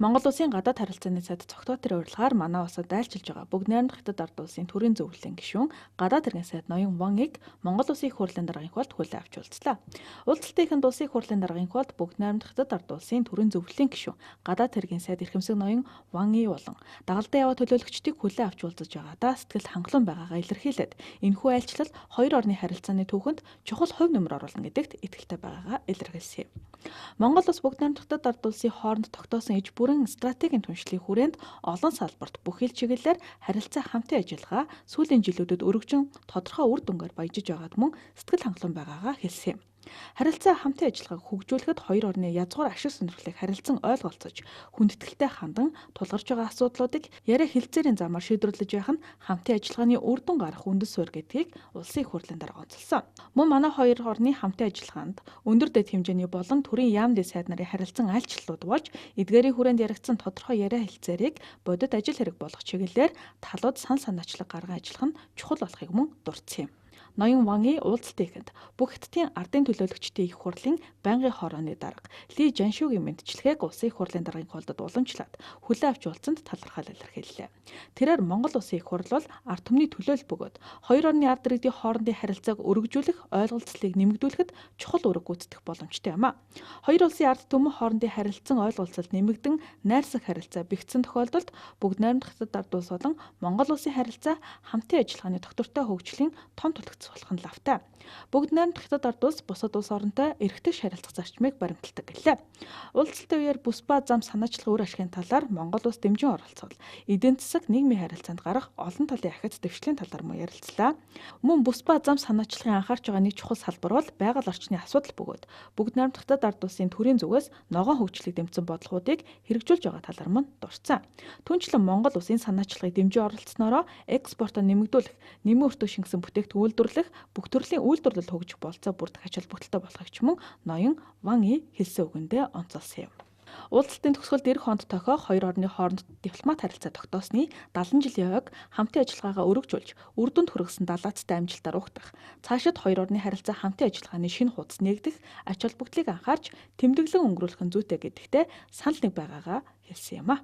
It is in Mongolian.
Монгол Улсын гадаад харилцааны сайд цогтоотын урилгаар манай улсад дайлчилж байгаа бүгд найрамдах хятад ард улсын төрийн зөвлөлийн гишүүн гадаад хэргийн сайд Ноён Ваныг Монгол Улсын их хурлын даргын хуралд хүлээн авч уулзлаа. Уулзалтынханд улсын их хурлын даргын хуралд бүгд найрамдах хятад ард улсын төрийн зөвлөлийн гишүүн гадаад хэргийн сайд эрхэмсэг Ноён Ваны болон дагалдан яваа төлөөлөгчдийг хүлээн авч уулзаж байгаадаа сэтгэл хангалуун байгаагаа илэрхийлээд энэхүү айлчлал хоёр орны харилцааны түүхэнд чухал хувь нэмэр оруулна гэдэгт итгэлтэй байгаагаа илэрхийлсэн юм. Монгол улс бүгд найрамдах хятад ард улсын хооронд тогтоосон иж бүрэн стратегийн түншлэлийн хүрээнд олон салбарт бүх хил чиглэлээр харилцаа хамтын ажиллагаа сүүлийн жилүүдэд өргөжин тодорхой үр дүнгээр баяжиж байгаад мөн сэтгэл хангалуун байгаагаа хэлсэн юм. Харилцаа хамтын ажиллагааг хөгжүүлэхэд хоёр орны язгуур ашиг сонирхлыг харилцан ойлголцож, хүндэтгэлтэй хандан тулгарч байгаа асуудлуудыг яриа хэлцээрийн замаар шийдвэрлэж байх нь хамтын ажиллагааны үр дүн гарах үндэс суурь гэдгийг улсын их хурлын дарга онцолсон. Мөн манай хоёр орны хамтын ажиллагаанд өндөр дэд хэмжээний болон төрийн яамны сайд нарын харилцан айлчлалууд болж, эдгээрийн хүрээнд яригдсан тодорхой яриа хэлцээрийг бодит ажил хэрэг болгох чиглэлээр талууд санаачлаг гарган ажиллах нь чухал болохыг мөн дурдсан юм. Ноён Ваны уулзалтынд бүх хятадын ардын төлөөлөгчдийн их хурлын байнгын хорооны дарга Ли Жаншугийн мэдчилгээг улсын их хурлын даргын хуулдад уламжлаад хүлээн авч уулзсанд талархал илэрхийллээ. Тэрээр Монгол улсын их хурл бол ард түмний төлөөлөл бөгөөд хоёр орны ард иргэдийн хоорондын харилцааг өргөжүүлэх, ойлголцлыг нэмэгдүүлэхэд чухал үүрэг гүйцэтгэх боломжтой юм а. Хоёр улсын ард түмэн хоорондын харилцан ойлголцол нэмэгдэн найрсаг харилцаа бэхжсэн тохиолдолд бүгд найрамдах хятад ард улс болон Монгол улсын харилцаа хамтын ажиллагааны тогтвортой хөгжлийн том төлөвлөгөө болох нь лавтай. Бүгд найрамдах хятад ард улс бусад улс оронтой эрхтэж харилцах зарчмыг баримталдаг гэлээ. Уулзалтын үеэр бүс ба зам санаачлах үр ашигын талаар Монгол улс дэмжин оролцоод эдийн засаг нийгмийн харилцаанд гарах олон талын ахиц дэвшлийн талаар мөн ярилцлаа. Мөн бүс ба зам санаачлагын анхаарч байгаа нэг чухал салбар бол байгаль орчны асуудал бөгөөд бүгд найрамдах хятад ард улсын төрийн зүгээс ногоон хөгжлийг дэмжсэн бодлогуудыг хэрэгжүүлж байгаа талаар мөн дурдсан. Түүнчлэн Монгол улсын санаачлагыг дэмжин оролцсноороо экспортоо нэмэгдүүлэх, нэмийн өртөө шингэсэн бүтээгдэхүүн үйлдвэрлэх, бүх төрлийн үйлдвэрлэл хөгжих болцоо бүрдэх ач холбогдолтой болохыг ч мөн Ноён Ваны хэлсэн үгэндээ онцолсон юм. Уулзалтын төгсгөлд эх хонд тохиох хоёр орны хооронд дипломат харилцаа тогтоосны 70 жилийн ойг хамтын ажиллагаагаа өргөжүүлж, үр дүнд хүргэсэн далаацтай амжилтаар угтах, цаашид хоёр орны харилцаа хамтын ажиллагааны шинэ хуудас нээгдэх, ач холбогдлыг анхаарч тэмдэглэн өнгөрүүлэх нь зүйтэй гэдэгтээ санал нэг байгаагаа хэлсэн юм а.